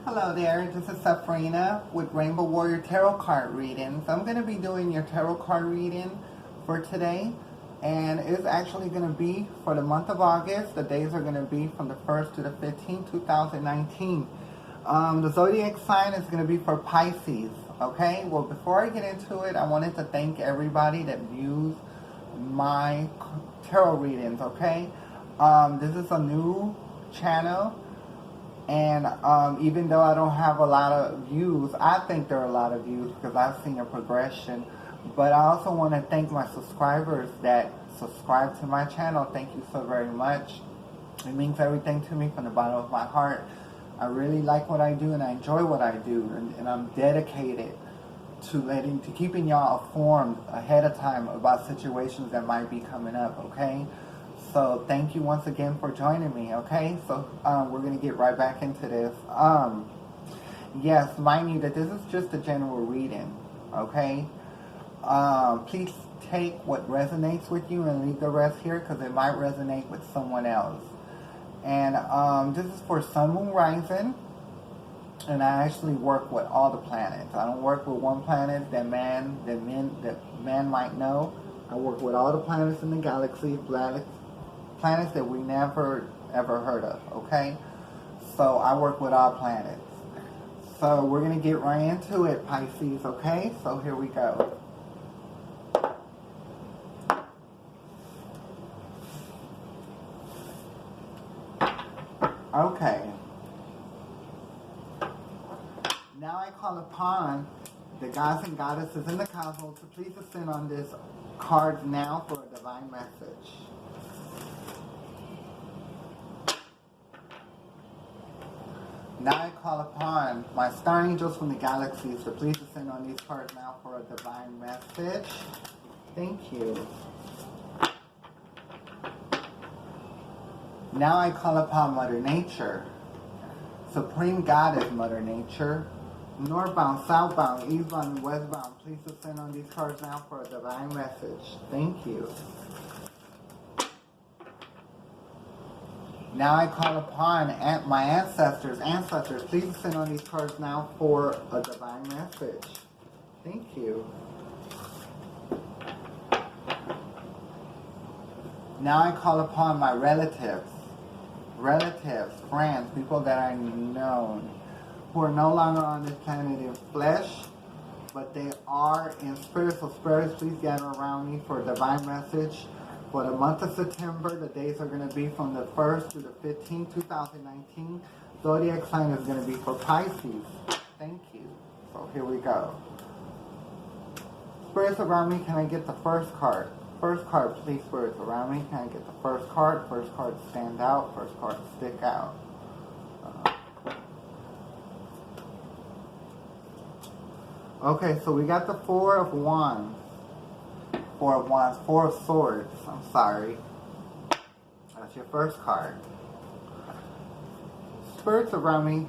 Hello there, this is Sabrina with Rainbow Warrior Tarot Card Readings. I'm going to be doing your tarot card reading for today, and it's actually going to be for the month of August. The days are going to be from the 1st to the 15th, 2019. The zodiac sign is going to be for Pisces, okay? Well, before I get into it, I wanted to thank everybody that views my tarot readings, okay? This is a new channel. And even though I don't have a lot of views, I think there are a lot of views because I've seen a progression. But I also want to thank my subscribers that subscribe to my channel. Thank you so very much. It means everything to me from the bottom of my heart. I really like what I do and I enjoy what I do. And I'm dedicated to keeping y'all informed ahead of time about situations that might be coming up, okay? So thank you once again for joining me, okay? So we're going to get right back into this. Yes, mind you that this is just a general reading, okay? Please take what resonates with you and leave the rest here because it might resonate with someone else. And this is for Sun, Moon, Rising. And I actually work with all the planets. I don't work with one planet that man might know. I work with all the planets in the galaxy, planets that we never ever heard of, okay? So I work with all planets. So we're going to get right into it, Pisces, okay? So here we go. Okay. Now I call upon the gods and goddesses in the cosmos to please descend on this card now for a divine message. Now I call upon my star angels from the galaxies to please descend on these cards now for a divine message. Thank you. Now I call upon Mother Nature. Supreme Goddess Mother Nature. Northbound, southbound, eastbound, and westbound. Please descend on these cards now for a divine message. Thank you. Now I call upon my ancestors. Please descend on these cards now for a divine message. Thank you. Now I call upon my relatives, friends, people that I know, who are no longer on this planet in flesh, but they are in spirit. So spirits, please gather around me for a divine message. For the month of September, the days are going to be from the 1st to the 15th, 2019. Zodiac sign is going to be for Pisces. Thank you. So here we go. Spirits around me, can I get the first card? First card, please, spirits around me. Can I get the first card? First card stand out. First card stick out. Okay, so we got the Four of Wands. Four of Wands, Four of Swords. I'm sorry. That's your first card. Spirits around me.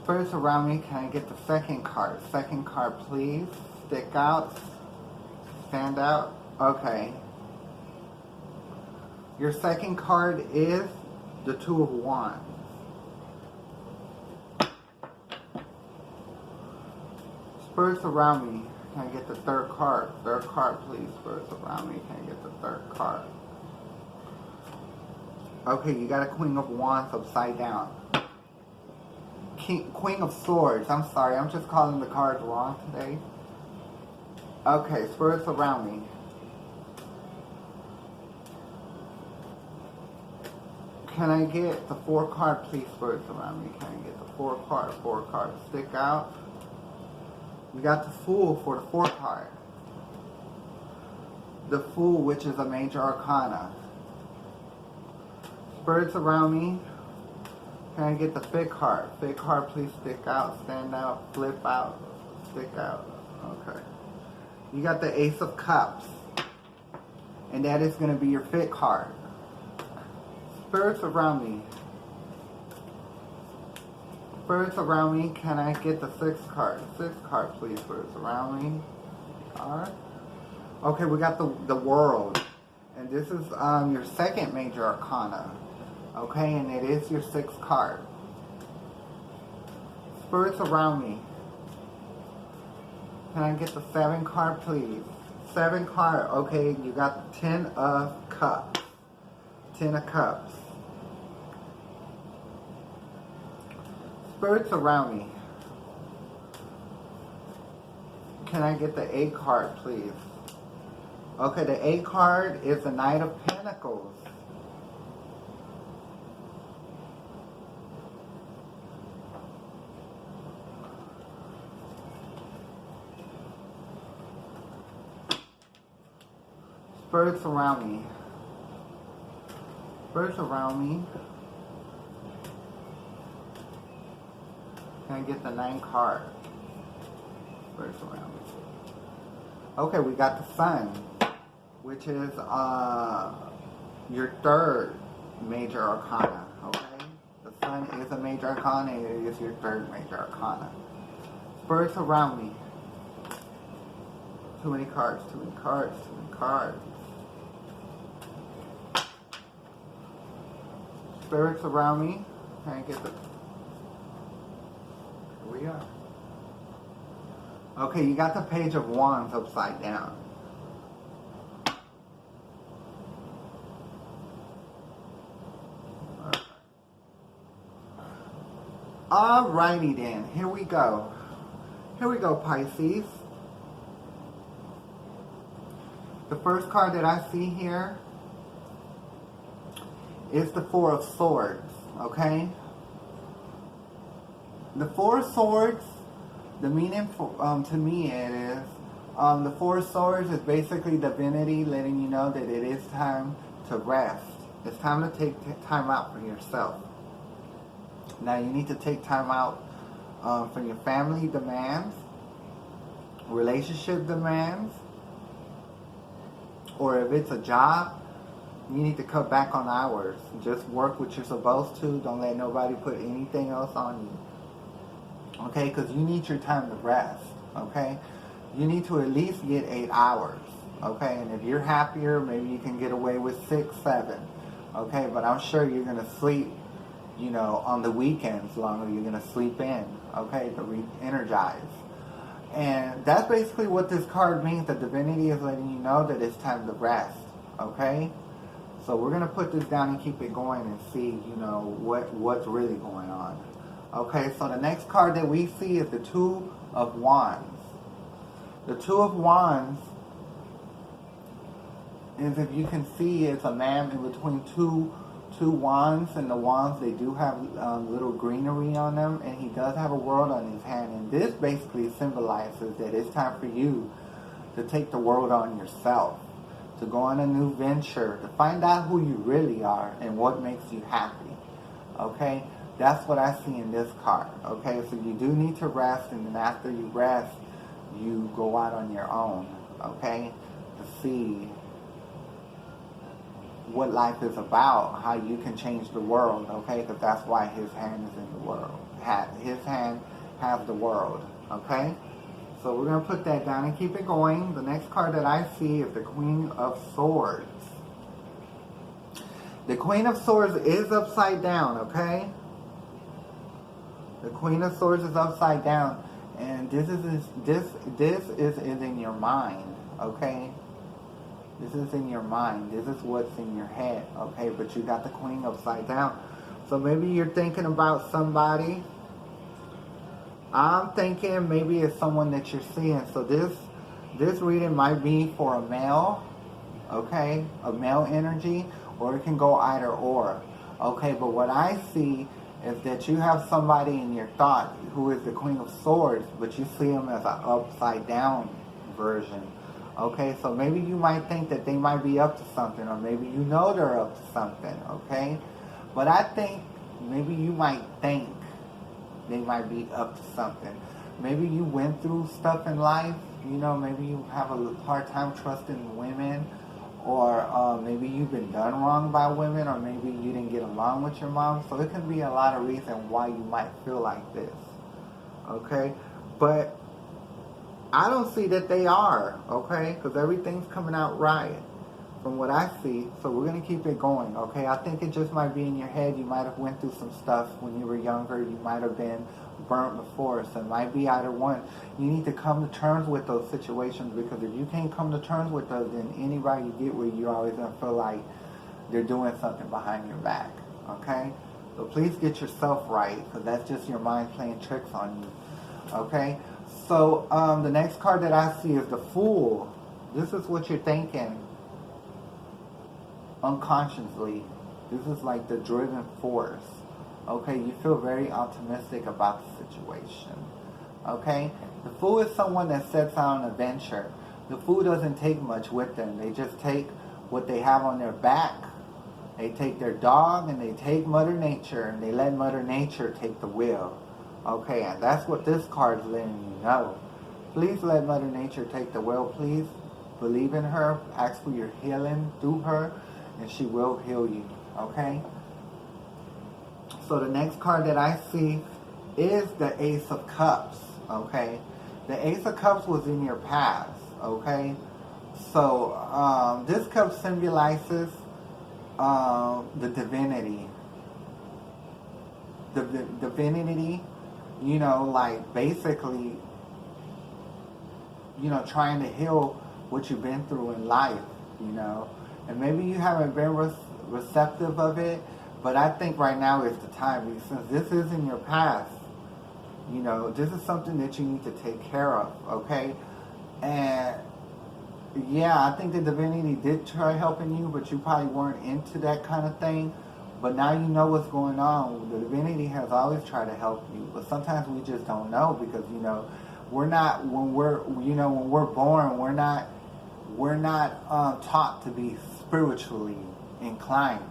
Spirits around me, can I get the second card? Second card, please. Stick out. Stand out. Okay. Your second card is the Two of Wands. Spirits around me, can I get the third card? Third card, please. Spirits around me, can I get the third card? Okay, you got a Queen of Wands upside down. Queen of Swords. I'm sorry, I'm just calling the cards wrong today. Okay, spirits around me. Can I get the four card, please, spirits around me? Can I get the four card, stick out? We got the Fool for the fourth card. The Fool, which is a major arcana. Spirits around me. Can I get the fifth card? Fifth card, please stick out, stand out, flip out, stick out. Okay. You got the Ace of Cups. And that is going to be your fifth card. Spirits around me. Spirits around me, can I get the sixth card? Sixth card, please, spirits around me. Alright. Okay, we got the World. And this is your second major arcana. Okay, and it is your 6th card. Spirits around me. Can I get the 7 card, please? 7 card. Okay, you got the 10 of Cups. 10 of Cups. Spirits around me. Can I get the 8 card, please? Okay, the 8 card is the Knight of Pentacles. Spirits around me. Spirits around me. Can I get the 9 card? Spirits around me. Okay, we got the Sun, which is your 3rd major arcana. Okay, the Sun is a major arcana. It is your 3rd major arcana. Spirits around me. Too many cards. Too many cards. Too many cards. Spirits around me. Can I get the... Here we are. Okay, you got the Page of Wands upside down. Alrighty then. Here we go. Here we go, Pisces. The first card that I see here is the 4 of Swords, okay? The 4 of Swords, the meaning for, to me it is, the 4 of Swords is basically divinity letting you know that it is time to rest. It's time to take time out for yourself. Now you need to take time out from your family demands, relationship demands, or if it's a job, you need to cut back on hours. Just work what you're supposed to. Don't let nobody put anything else on you. Okay? Because you need your time to rest. Okay? You need to at least get 8 hours. Okay? And if you're happier, maybe you can get away with 6, 7. Okay? But I'm sure you're going to sleep, you know, on the weekends longer. You're going to sleep in. Okay? To re-energize. And that's basically what this card means. The divinity is letting you know that it's time to rest. Okay? So we're going to put this down and keep it going and see, you know, what's really going on. Okay, so the next card that we see is the 2 of Wands. The 2 of Wands is, if you can see, it's a man in between two wands. And the wands, they do have little greenery on them. And he does have a world on his hand. And this basically symbolizes that it's time for you to take the world on yourself. To go on a new venture, to find out who you really are and what makes you happy. Okay? That's what I see in this card. Okay? So you do need to rest, and then after you rest, you go out on your own. Okay? To see what life is about, how you can change the world. Okay? Because that's why his hand is in the world. His hand has the world. Okay? So we're going to put that down and keep it going. The next card that I see is the Queen of Swords. The Queen of Swords is upside down, okay? The Queen of Swords is upside down. And this is in your mind, okay? This is in your mind. This is what's in your head, okay? But you got the Queen upside down. So maybe you're thinking about somebody. I'm thinking maybe it's someone that you're seeing. So this reading might be for a male, okay? A male energy, or it can go either or. Okay, but what I see is that you have somebody in your thought who is the Queen of Swords, but you see them as an upside down version. Okay, so maybe you might think that they might be up to something, or maybe you know they're up to something, okay? But I think maybe you might think they might be up to something. Maybe you went through stuff in life, you know, maybe you have a hard time trusting women, or maybe you've been done wrong by women, or maybe you didn't get along with your mom. So it can be a lot of reasons why you might feel like this, okay? But I don't see that they are, okay? Because everything's coming out right. from what I see. So we're going to keep it going, okay? I think it just might be in your head. You might have went through some stuff when you were younger. You might have been burnt before. So it might be either one. You need to come to terms with those situations, because if you can't come to terms with those, then anybody you get with, you're always going to feel like they're doing something behind your back, okay? So please get yourself right, because that's just your mind playing tricks on you, okay? So the next card that I see is the Fool. This is what you're thinking unconsciously. This is like the driven force, okay? You feel very optimistic about the situation, okay? The Fool is someone that sets out on an adventure. The Fool doesn't take much with them. They just take what they have on their back. They take their dog and they take Mother Nature, and they let Mother Nature take the wheel. Okay, and that's what this card is letting you know. Please let Mother Nature take the wheel. Please believe in her. Ask for your healing through her, and she will heal you. Okay? So the next card that I see is the Ace of Cups. Okay? The Ace of Cups was in your past. Okay? So this cup symbolizes the divinity. The divinity, you know, like basically, you know, trying to heal what you've been through in life, you know. And maybe you haven't been receptive of it, but I think right now is the time, because since this is in your past, you know, this is something that you need to take care of, okay? And yeah, I think the divinity did try helping you, but you probably weren't into that kind of thing. But now you know what's going on. The divinity has always tried to help you, but sometimes we just don't know, because, you know, we're not, when we're born, we're not taught to be spiritually inclined.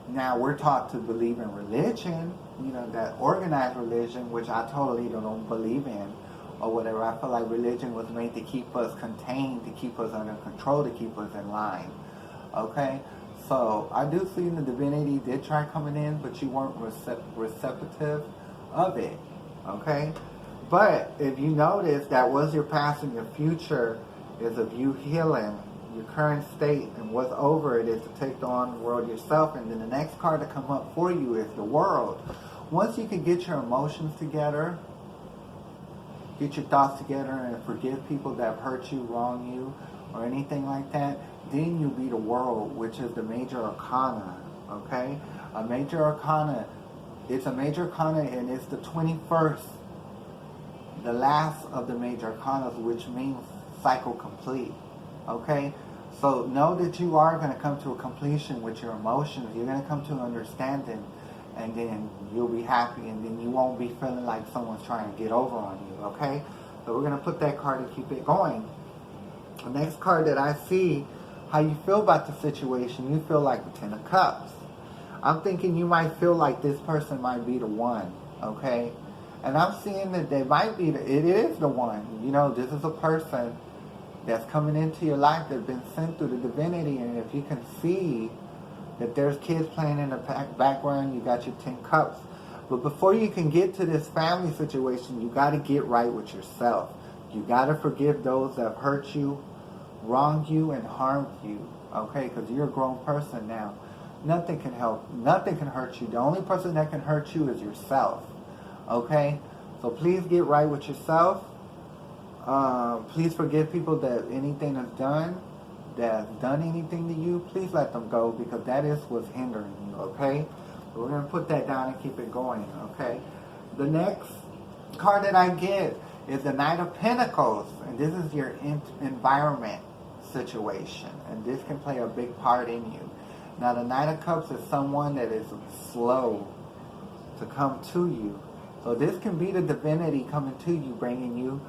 Now we're taught to believe in religion, you know, that organized religion, which I totally don't believe in, or whatever. I feel like religion was made to keep us contained, to keep us under control, to keep us in line. Okay? So I do see the divinity did try coming in, but you weren't receptive of it. Okay? But if you notice, that was your past, and your future is of you healing your current state, and what's over it is to take on the world yourself. And then the next card to come up for you is the World. Once you can get your emotions together, get your thoughts together, and forgive people that have hurt you, wronged you, or anything like that, then you'll be the World, which is the major arcana, okay? A major arcana, it's a major arcana, and it's the 21st, the last of the major arcanas, which means cycle complete, okay? So know that you are going to come to a completion with your emotions. You're going to come to an understanding, and then you'll be happy, and then you won't be feeling like someone's trying to get over on you, okay? So we're going to put that card and keep it going. The next card that I see, how you feel about the situation, you feel like the Ten of Cups. I'm thinking you might feel like this person might be the one, okay? And I'm seeing that they might be, it is the one. You know, this is a person that's coming into your life that's been sent through the divinity, and if you can see that there's kids playing in the background, you got your 10 cups. But before you can get to this family situation, you got to get right with yourself. You got to forgive those that have hurt you, wronged you, and harmed you, okay? Because you're a grown person now. Nothing can help. Nothing can hurt you. The only person that can hurt you is yourself, okay? So please get right with yourself. Please forgive people that anything that's done, that has done anything to you. Please let them go, because that is what's hindering you, okay? So we're going to put that down and keep it going, okay? The next card that I get is the Knight of Pentacles, and this is your environment situation, and this can play a big part in you. Now, the Knight of Cups is someone that is slow to come to you. So this can be the divinity coming to you, bringing you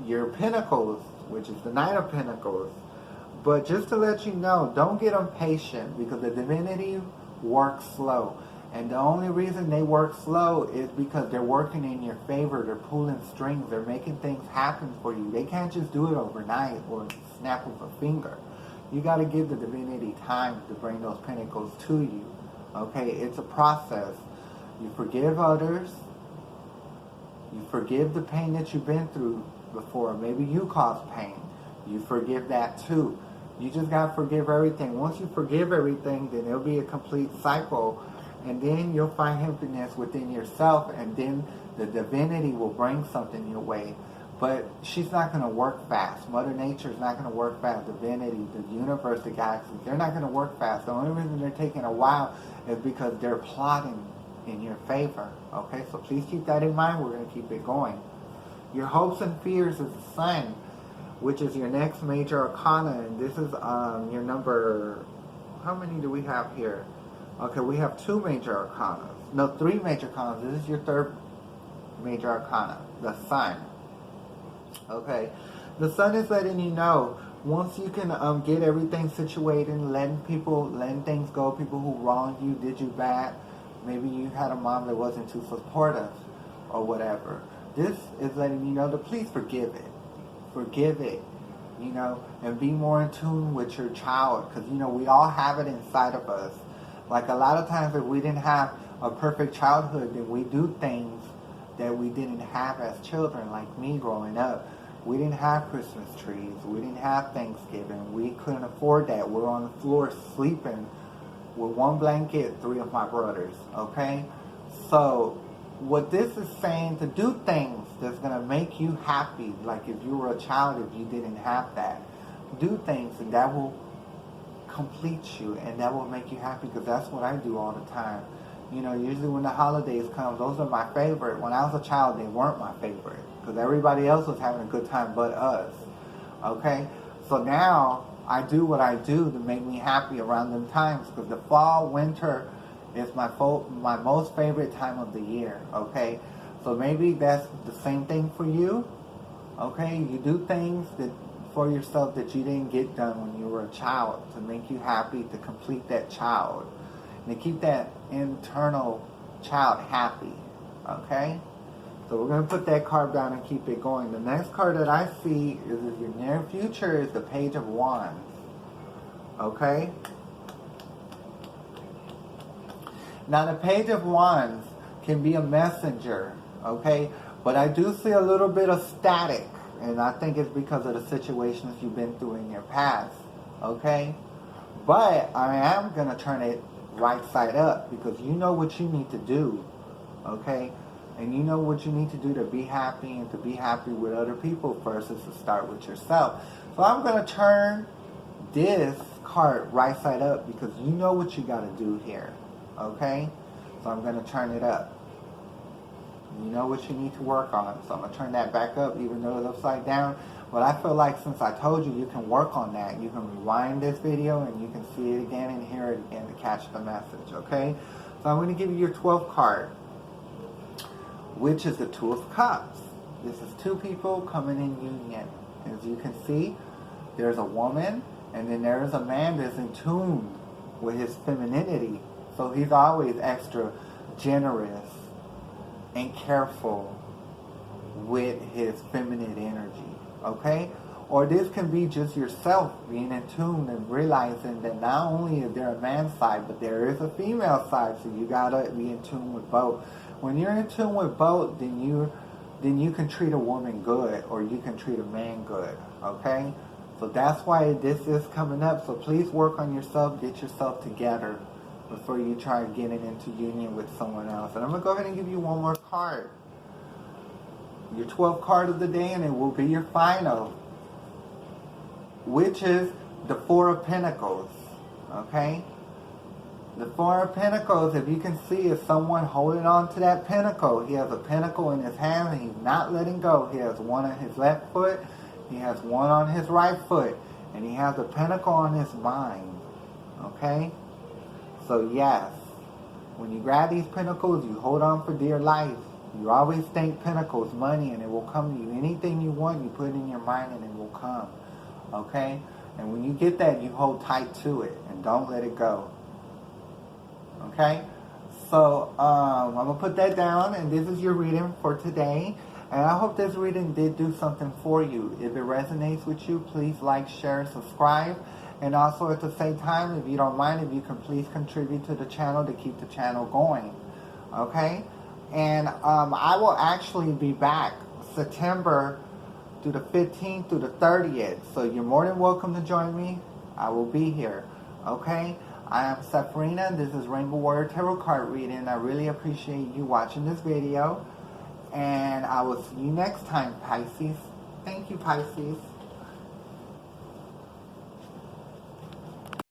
your Pentacles, which is the Knight of Pentacles. But just to let you know, don't get impatient, because the divinity works slow. And the only reason they work slow is because they're working in your favor. They're pulling strings. They're making things happen for you. They can't just do it overnight or snap of a finger. You got to give the divinity time to bring those pentacles to you. Okay? It's a process. You forgive others. You forgive the pain that you've been through before. Maybe you caused pain. You forgive that too. You just gotta forgive everything. Once you forgive everything, then it'll be a complete cycle. And then you'll find happiness within yourself, and then the divinity will bring something your way. But she's not going to work fast. Mother Nature is not going to work fast. Divinity, the universe, the galaxies, they're not going to work fast. The only reason they're taking a while is because they're plotting in your favor. Okay, so please keep that in mind. We're going to keep it going. Your hopes and fears is the Sun, which is your next major arcana. And this is your number, how many do we have here? Okay, we have 2 major arcana. No, 3 major arcana. This is your 3rd major arcana, the Sun. Okay, the Sun is letting you know, once you can get everything situated, letting things go, people who wronged you, did you bad, maybe you had a mom that wasn't too supportive or whatever. This is letting you know to please forgive it, you know, and be more in tune with your child, because, you know, we all have it inside of us. Like a lot of times if we didn't have a perfect childhood, then we do things that we didn't have as children, like me growing up. We didn't have Christmas trees. We didn't have Thanksgiving. We couldn't afford that. We're on the floor sleeping with 1 blanket, 3 of my brothers, okay? So what this is saying, to do things that's going to make you happy, like if you were a child, if you didn't have that, do things and that will complete you and that will make you happy, because that's what I do all the time. You know, usually when the holidays come, those are my favorite. When I was a child, they weren't my favorite, because everybody else was having a good time but us. Okay? So now, I do what I do to make me happy around them times, because the fall, winter is my most favorite time of the year. Okay? So maybe that's the same thing for you. Okay? You do things that for yourself that you didn't get done when you were a child, to make you happy, to complete that child, and to keep that internal child happy. Okay? So we're going to put that card down and keep it going. The next card that I see is your near future is the Page of Wands. Okay? Now the Page of Wands can be a messenger. Okay? But I do see a little bit of static. And I think it's because of the situations you've been through in your past. Okay? But I am going to turn it right side up, because you know what you need to do. Okay? And you know what you need to do to be happy, and to be happy with other people first is to start with yourself. So I'm going to turn this card right side up, because you know what you got to do here. Okay? So I'm going to turn it up. You know what you need to work on. So I'm going to turn that back up, even though it's upside down. But I feel like since I told you, you can work on that. You can rewind this video and you can see it again and hear it again to catch the message, okay? So I'm going to give you your 12th card, which is the 2 of Cups. This is 2 people coming in union. As you can see, there's a woman, and then there's a man that's in tune with his femininity. So he's always extra generous and careful with his feminine energy, okay? Or this can be just yourself being in tune and realizing that not only is there a man's side, but there is a female side, so you gotta be in tune with both. When you're in tune with both, then you can treat a woman good, or you can treat a man good, okay? So that's why this is coming up. So please work on yourself, get yourself together before you try getting into union with someone else. And I'm going to go ahead and give you one more card. Your 12th card of the day, and it will be your final, which is the 4 of Pentacles. Okay? The 4 of Pentacles, if you can see, is someone holding on to that pentacle. He has a pentacle in his hand and he's not letting go. He has one on his left foot, he has one on his right foot, and he has a pentacle on his mind. Okay? So yes, when you grab these pentacles, you hold on for dear life. You always think pentacles, money, and it will come to you. Anything you want, you put it in your mind and it will come. Okay? And when you get that, you hold tight to it and don't let it go. Okay? So, I'm going to put that down, and this is your reading for today. And I hope this reading did do something for you. If it resonates with you, please like, share, and subscribe. And also at the same time, if you don't mind, if you can please contribute to the channel to keep the channel going. Okay? And I will actually be back September through the 15th through the 30th. So you're more than welcome to join me. I will be here. Okay? I am Safrina. This is Rainbow Warrior Tarot Card Reading. I really appreciate you watching this video. And I will see you next time, Pisces. Thank you, Pisces.